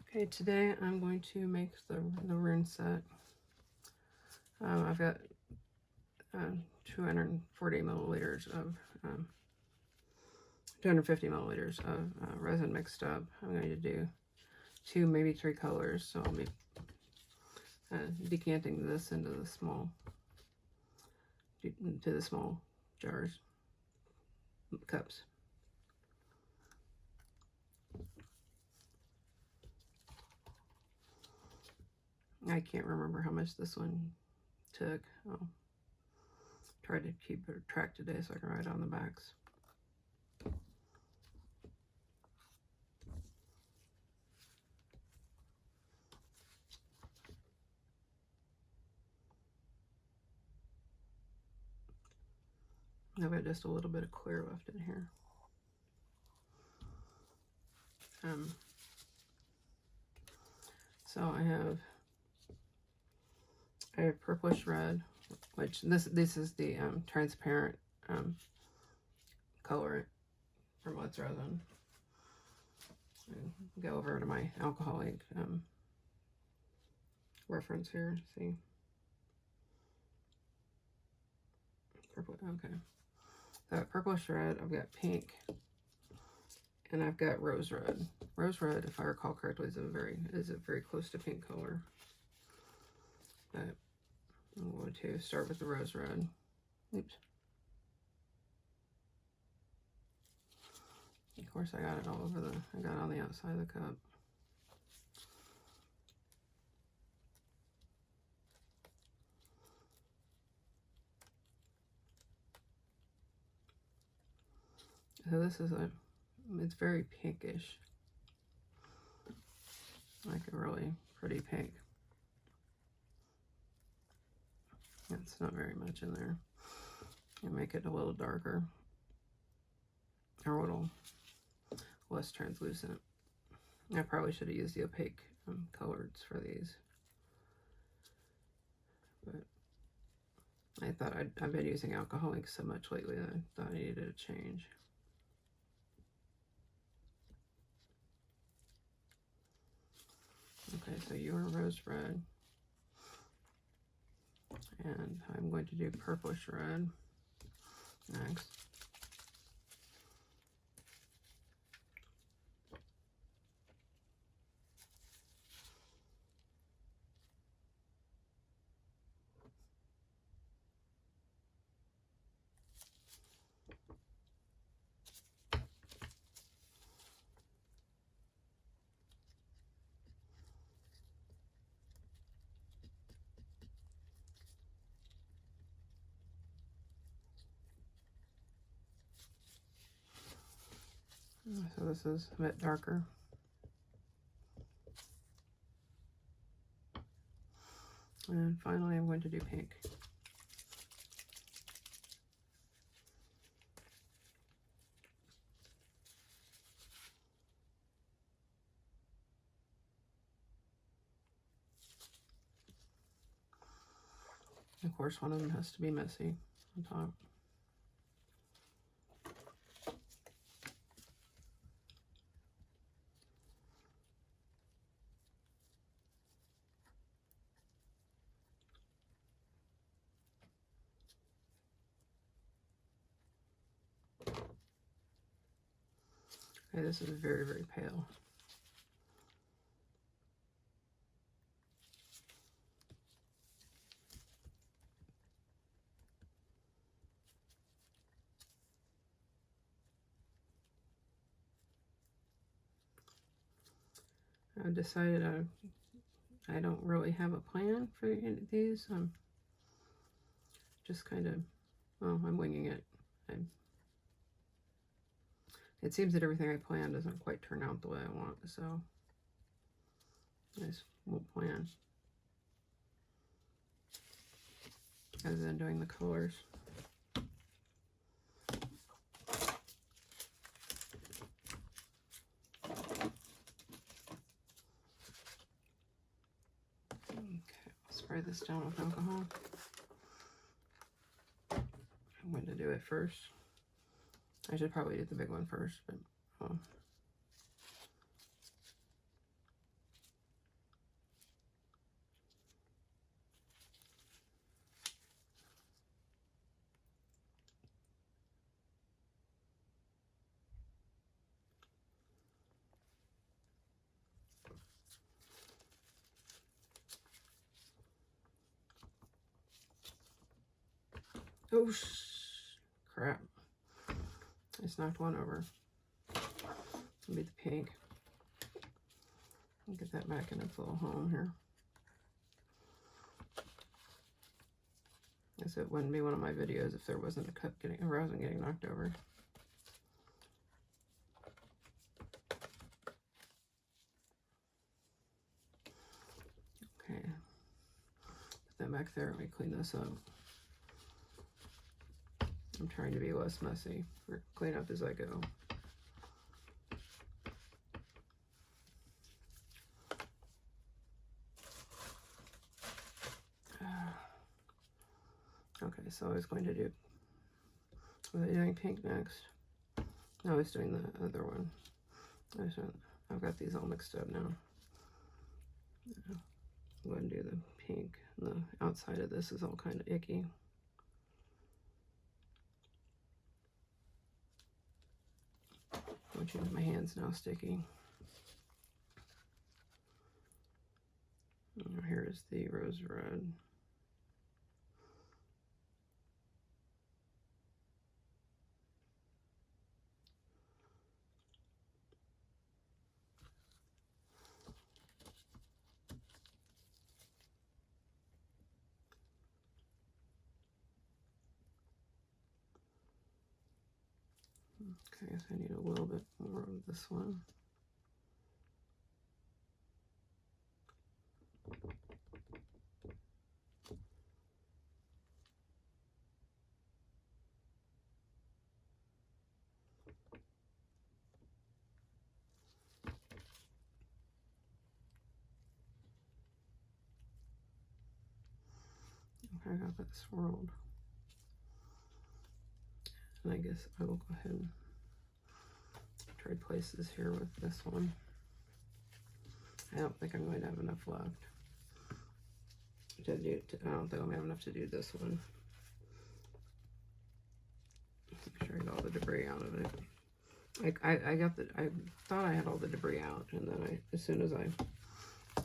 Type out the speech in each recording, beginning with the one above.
Okay, today I'm going to make the Rune Set. I've got 240 milliliters of 250 milliliters of resin mixed up. I'm going to do 2, maybe 3 colors, so I'll be decanting this into the small jars, cups. I can't remember how much this one took. I'll try to keep a track today so I can write on the backs. I've got just a little bit of clear left in here. So I have purplish red, which this is the transparent colorant from Let's Resin. Go over to my alcoholic reference here. See, purple. Okay, so purplish red. I've got pink, and I've got rose red. Rose red, if I recall correctly, is a very close to pink color. But I'm going to start with the rose red. Oops. Of course, I got it all over I got it on the outside of the cup. So this is it's very pinkish. Like a really pretty pink. It's not very much in there. You make it a little darker. Or a little less translucent. I probably should have used the opaque colors for these. But I thought I've been using alcoholic so much lately that I thought I needed a change. Okay, so you're rose red. And I'm going to do purplish red next. So this is a bit darker. And finally I'm going to do pink. Of course, one of them has to be messy on top. Okay, this is very, very pale. I decided I don't really have a plan for these. I'm just kind of, well, I'm winging it. It seems that everything I plan doesn't quite turn out the way I want, so I just won't plan. Other than doing the colors. Okay, I'll spray this down with alcohol. I'm going to do it first. I should probably do the big one first, but Oh, crap. I just knocked one over. Maybe the pink. I'll get that back in its little home here. Guess it wouldn't be one of my videos if there wasn't a cut getting, or I wasn't getting knocked over. Okay. Put that back there. Let me clean this up. I'm trying to be less messy or clean up as I go. Okay, so I was going to do, was I doing pink next? No, I was doing the other one. I've got these all mixed up now. I'm going to do the pink. The outside of this is all kind of icky. Which is my hand's now sticky. And here's the rose red. Okay, so I need a little bit more of this one. Okay, I got that swirled. And I guess I will go ahead and trade places here with this one. I don't think I'm going to have enough left to do. I don't think I'm going to have enough to do this one. Make sure I got all the debris out of it. I thought I had all the debris out, and then as soon as I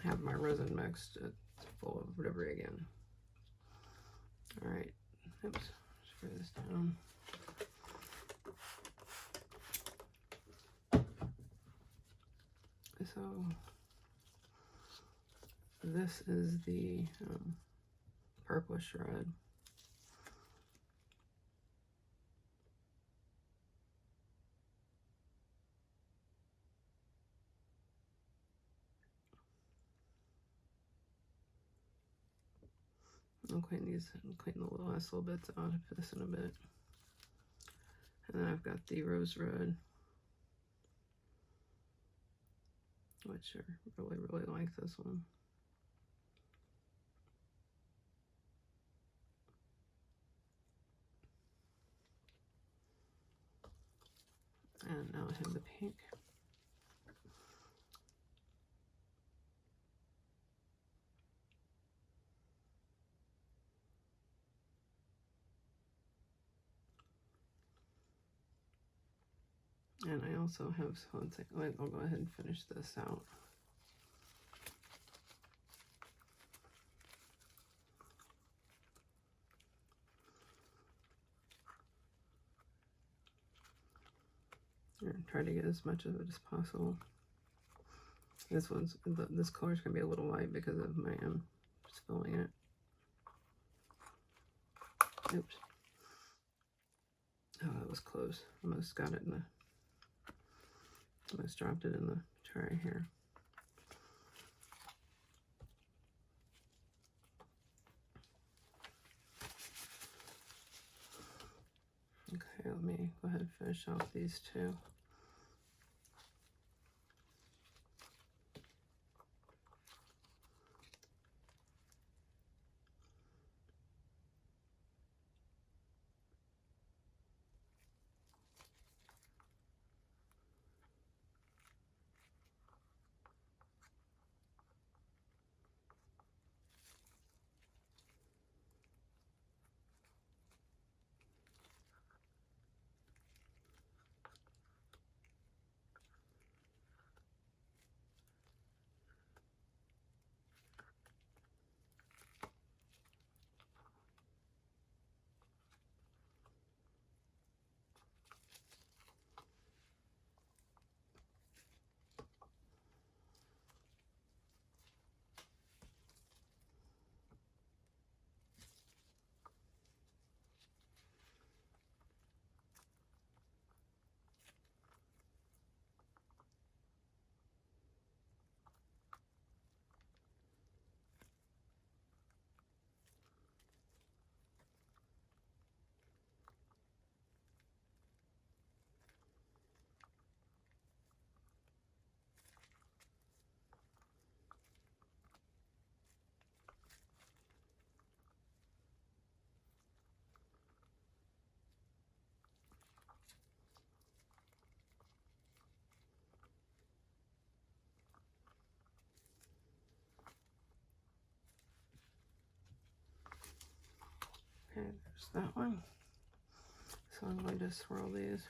have my resin mixed, it's full of debris again. All right, oops, spray this down. So this is the purplish red. I'll clean the last little bits out of this in a bit. And then I've got the rose red, which I really, really like this one. And now I have the pink. And I also have, so one second, I'll go ahead and finish this out. And try to get as much of it as possible. This color is going to be a little light because of my spilling it. Oops. Oh, that was close. Almost got it in the, almost dropped it in the tray here. Okay, let me go ahead and finish off these two. There's that one. So I'm going to swirl these.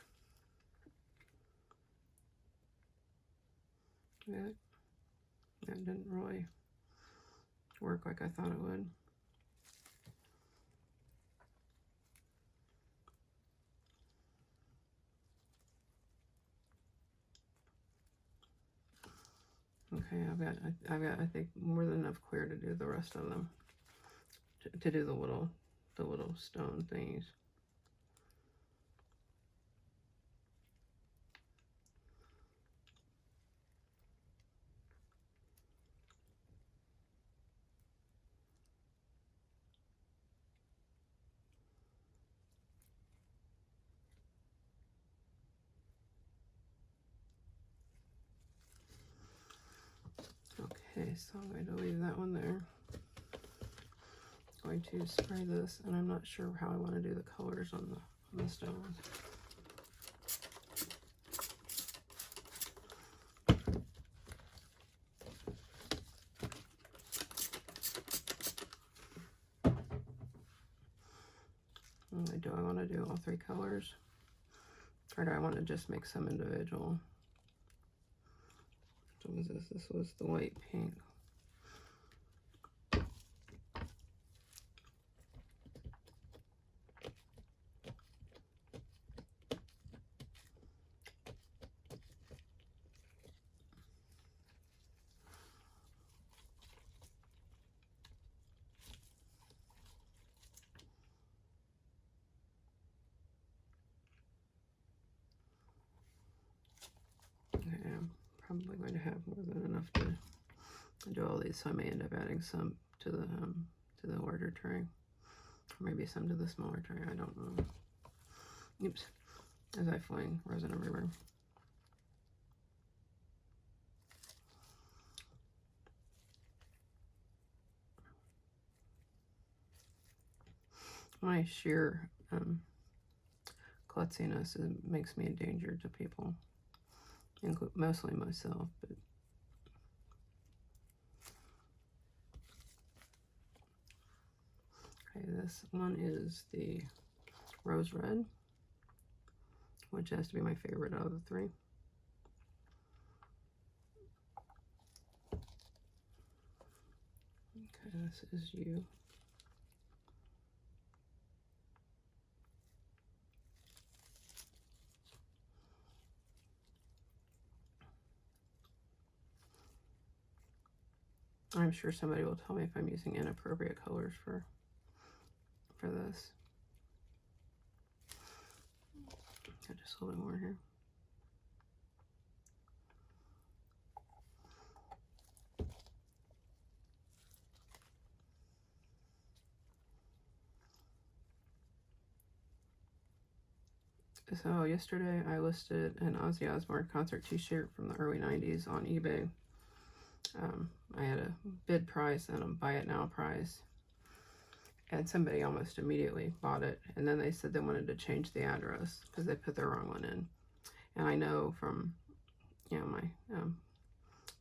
That didn't really work like I thought it would. Okay, I've got I think more than enough clear to do the rest of them. To do the little stone thingies. Okay, so I'm going to leave that one there. I'm going to spray this, and I'm not sure how I want to do the colors on the stones. Do I want to do all three colors? Or do I want to just make some individual? What was this? This was the white pink. Probably going to have more than enough to do all these, so I may end up adding some to the larger tray, or maybe some to the smaller tray. I don't know. Oops! As I fling resin everywhere. My sheer klutziness makes me a danger to people. Mostly myself, but okay, this one is the rose red, which has to be my favorite out of the three. Okay, this is you. I'm sure somebody will tell me if I'm using inappropriate colors for this. Just a little bit more here. So yesterday I listed an Ozzy Osbourne concert t-shirt from the early 90s on eBay. I had a bid price and a buy it now price, and somebody almost immediately bought it, and then they said they wanted to change the address because they put the wrong one in. And I know from my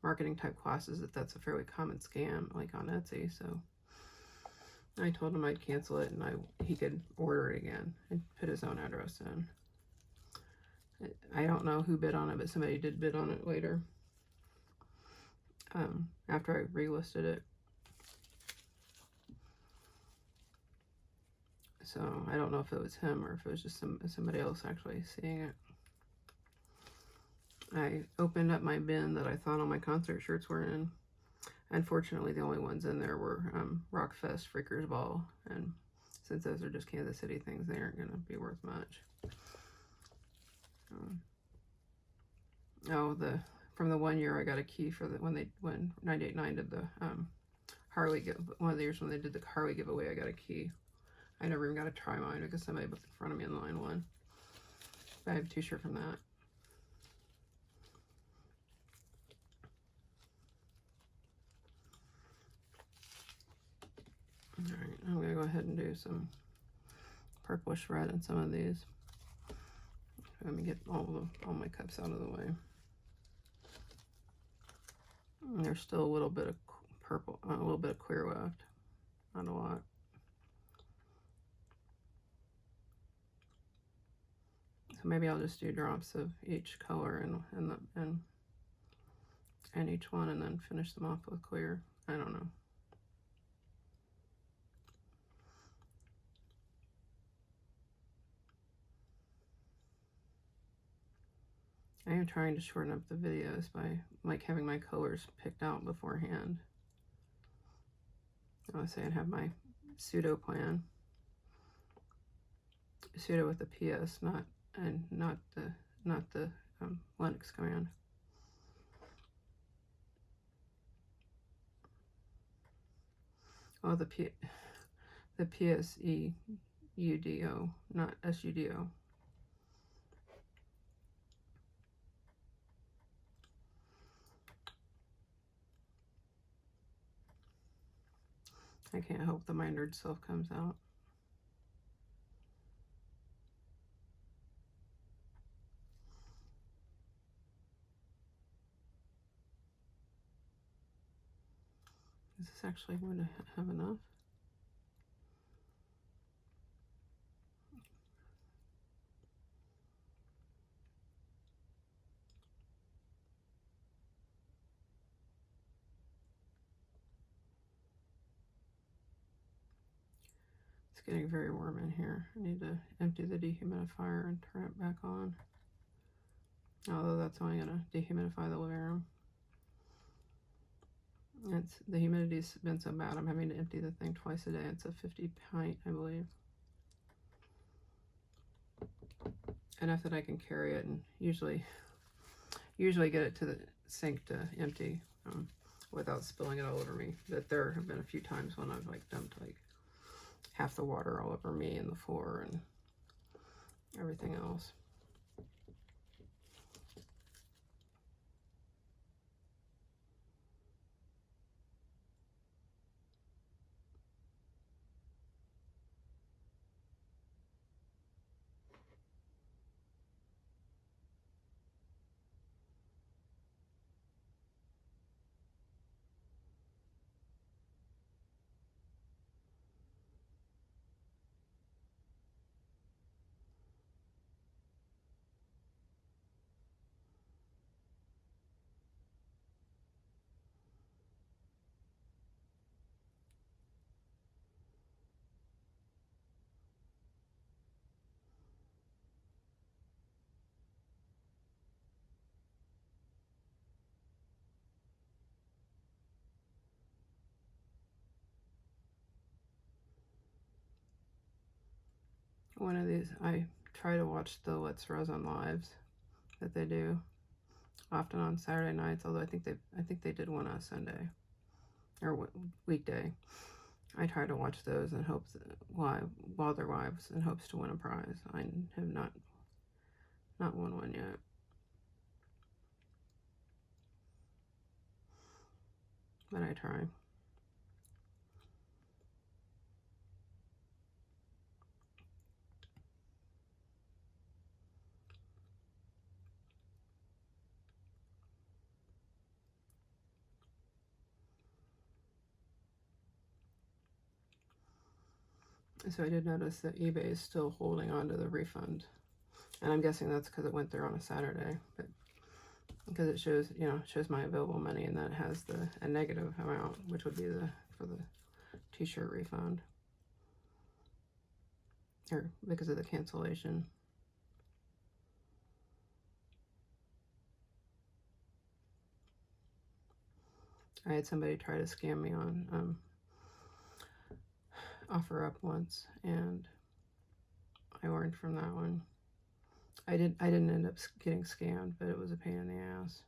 marketing type classes that that's a fairly common scam, like on Etsy. So I told him I'd cancel it, and he could order it again and put his own address in. I don't know who bid on it, but somebody did bid on it later, after I relisted it. So I don't know if it was him or if it was just somebody else actually seeing it. I opened up my bin that I thought all my concert shirts were in. Unfortunately, the only ones in there were Rockfest, Freakers Ball, and since those are just Kansas City things, they aren't going to be worth much. From the one year I got a key for when 989 did the Harley one of the years when they did the Harley giveaway, I got a key. I never even got to try mine because somebody was in front of me in line one. But I have a t-shirt from that. Alright, I'm going to go ahead and do some purplish red in some of these. Let me get all my cups out of the way. And there's still a little bit of purple, a little bit of clear left. Not a lot. So maybe I'll just do drops of each color and each one, and then finish them off with clear. I don't know. I am trying to shorten up the videos by like having my colors picked out beforehand. I was saying I have my pseudo plan. Pseudo with the PS, not the Linux command. Oh, the PSEUDO, not SUDO. I can't hope the my nerd self comes out. Is this actually going to have enough? It's getting very warm in here. I need to empty the dehumidifier and turn it back on. Although that's only going to dehumidify the living room. The humidity's been so bad, I'm having to empty the thing twice a day. It's a 50 pint, I believe. Enough that I can carry it and usually get it to the sink to empty without spilling it all over me. But there have been a few times when I've like dumped like half the water all over me and the floor and everything else. One of these, I try to watch the Let's Resin lives that they do often on Saturday nights. Although I think they did one on Sunday or weekday. I try to watch those in hopes while they're lives in hopes to win a prize. I have not won one yet. But I try. So I did notice that eBay is still holding on to the refund. And I'm guessing that's because it went through on a Saturday. But because it shows, shows my available money, and then it has a negative amount, which would be for the t-shirt refund. Or because of the cancellation. I had somebody try to scam me on OfferUp once, and I learned from that one. I didn't end up getting scammed, but it was a pain in the ass.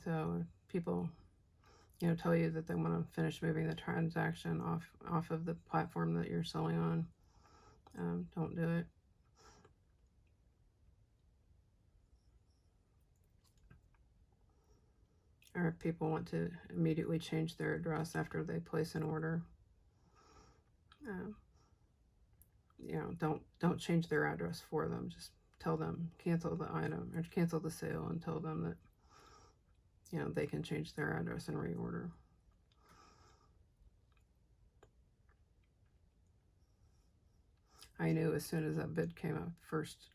So people, tell you that they want to finish moving the transaction off of the platform that you're selling on. Don't do it. Or if people want to immediately change their address after they place an order, don't change their address for them. Just tell them, cancel the item or cancel the sale, and tell them that they can change their address and reorder. I knew as soon as that bid came up first,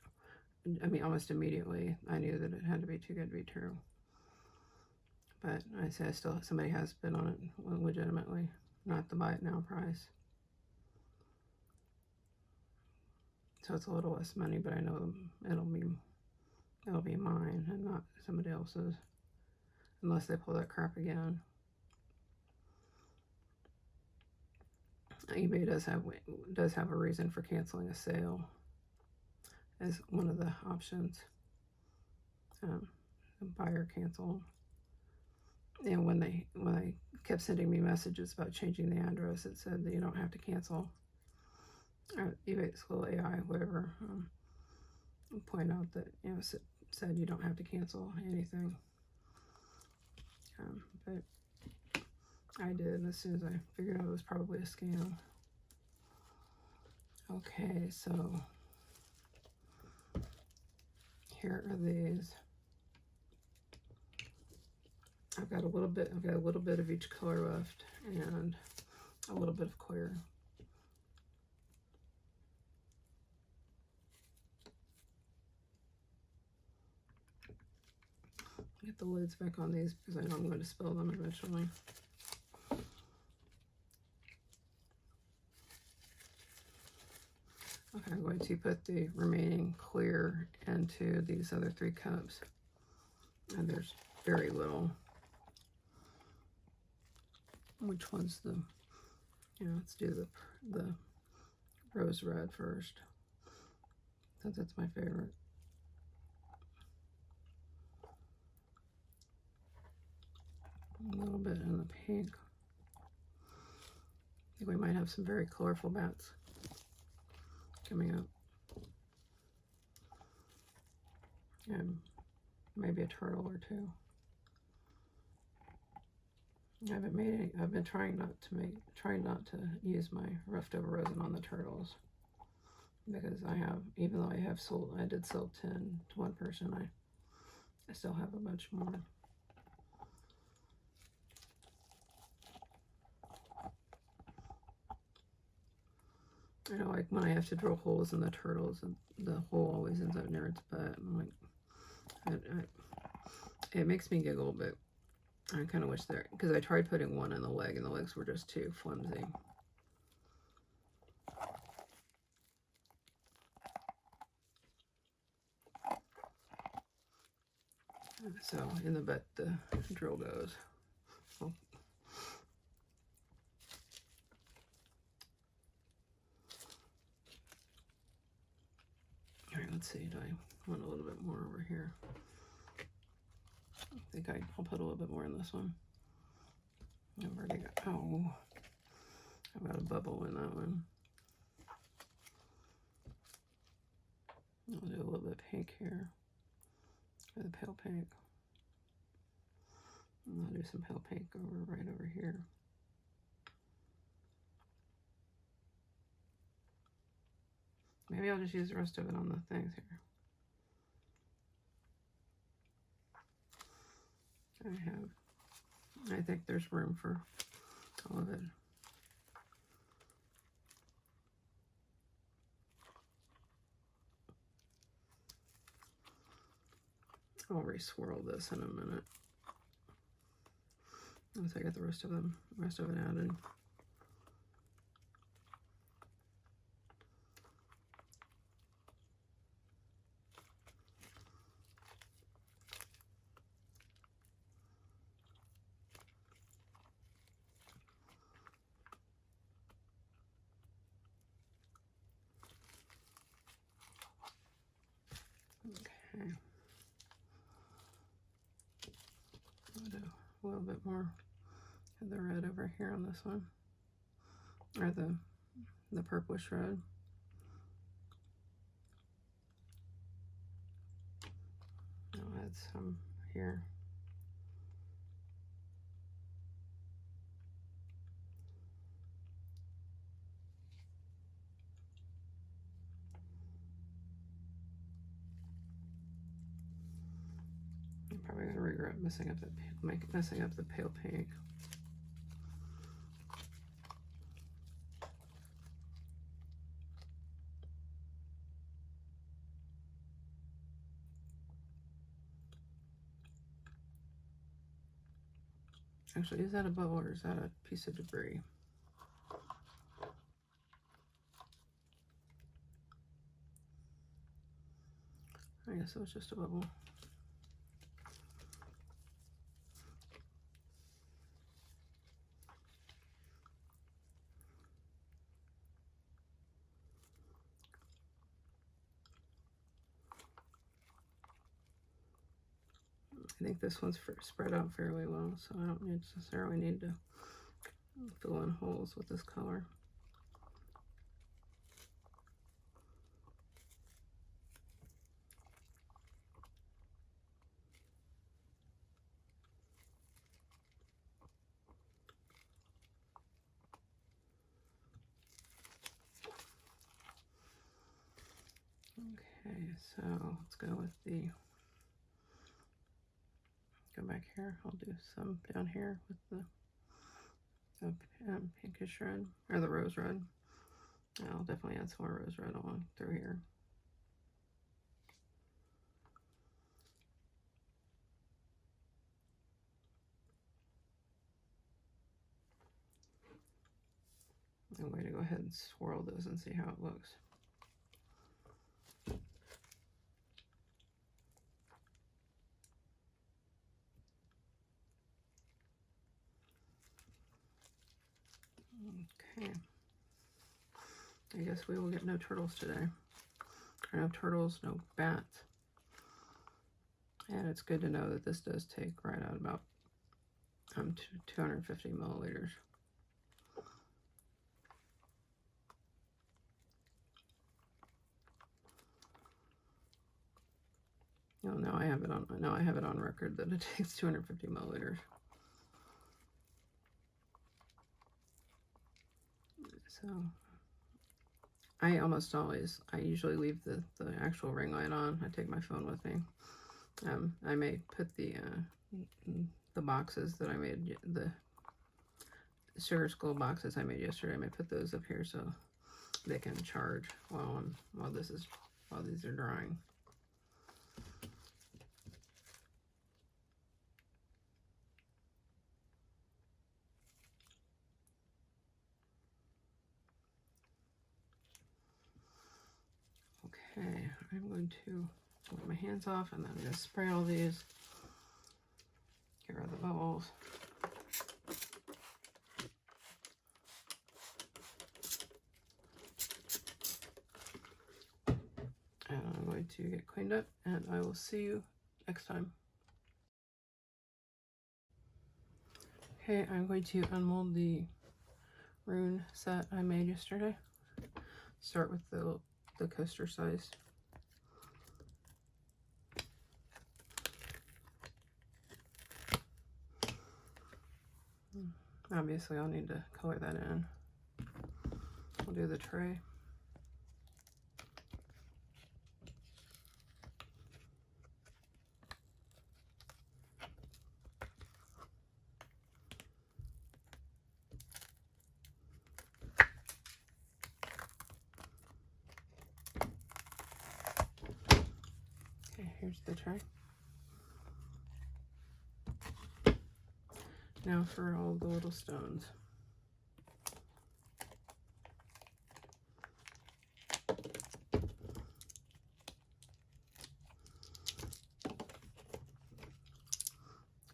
I mean, almost immediately, I knew that it had to be too good to be true. But I say somebody has bid on it legitimately, not the buy it now price. So it's a little less money, but I know it'll be mine and not somebody else's, unless they pull that crap again. eBay does have a reason for canceling a sale as one of the options. Buyer cancel. And when they kept sending me messages about changing the address, it said that you don't have to cancel. eBay's little AI, whatever, point out that it said you don't have to cancel anything. But I did as soon as I figured out it was probably a scam. Okay, so here are these. I've got a little bit of each color left and a little bit of clear. Get the lids back on these because I know I'm going to spill them eventually. Okay, I'm going to put the remaining clear into these other 3 cups. And there's very little. Which one's the, let's do the rose red first, since that's my favorite. A little bit in the pink. I think we might have some very colorful bats coming up. And maybe a turtle or 2. I haven't made any. I've been trying not to use my roughed over resin on the turtles, because even though I did sell 10 to one person, I still have a bunch more. I know, like when I have to drill holes in the turtles, the hole always ends up near its butt. I'm like, it makes me giggle, but I kind of wish because I tried putting one in the leg and the legs were just too flimsy. So in the butt the drill goes. Oh. All right, let's see. Do I want a little bit more over here? I think I'll put a little bit more in this one. I've already got, I've got a bubble in that one. I'll do a little bit of pink here, the pale pink. And I'll do some pale pink right over here. Maybe I'll just use the rest of it on the things here. I think there's room for all of it. I'll re-swirl this in a minute once I get the rest of it added. Okay. I'll do a little bit more of the red over here on this one, or the purplish red. I'll add some here. I'm probably gonna regret messing up the pale pink. Actually, is that a bubble or is that a piece of debris? I guess it was just a bubble. I think this one's spread out fairly well, so I don't necessarily need to fill in holes with this color. Okay, so let's go with the, go back here. I'll do some down here with the pinkish red, or the rose red. I'll definitely add some more rose red along through here. I'm going to go ahead and swirl those and see how it looks. Okay. I guess we will get no turtles today. Or no turtles, no bats. And it's good to know that this does take right out about 250 milliliters. Oh, now I have it on record that it takes 250 milliliters. So I usually leave the actual ring light on. I take my phone with me. I may put the boxes that I made, the sugar skull boxes I made yesterday, I may put those up here so they can charge while these are drying. Okay, I'm going to get my hands off and then I'm going to spray all these. Get rid of the bubbles. And I'm going to get cleaned up and I will see you next time. Okay, I'm going to unmold the Rune set I made yesterday. Start with the coaster size. Obviously, I'll need to color that in. I'll do the tray. Okay, here's the tray. Now for all the little stones.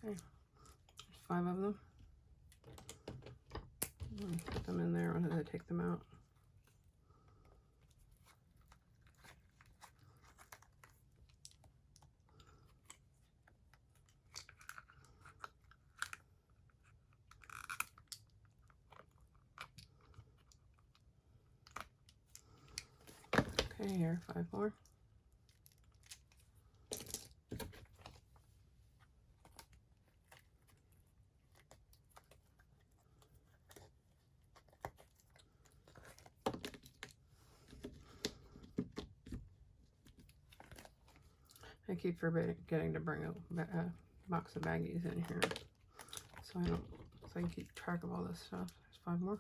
Okay, there's 5 of them. Put them in there as I take them out. Okay, here, 5 more. I keep forgetting to bring a box of baggies in here, so I can keep track of all this stuff. There's 5 more.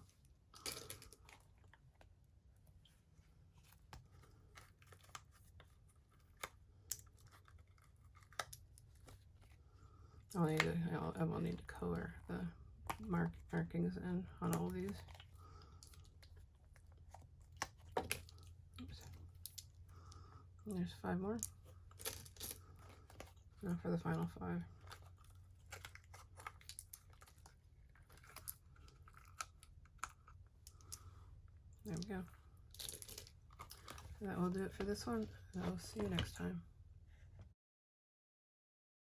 I will need to color the markings in on all of these. Oops. And there's 5 more. Now for the final 5. There we go. That will do it for this one. And I will see you next time.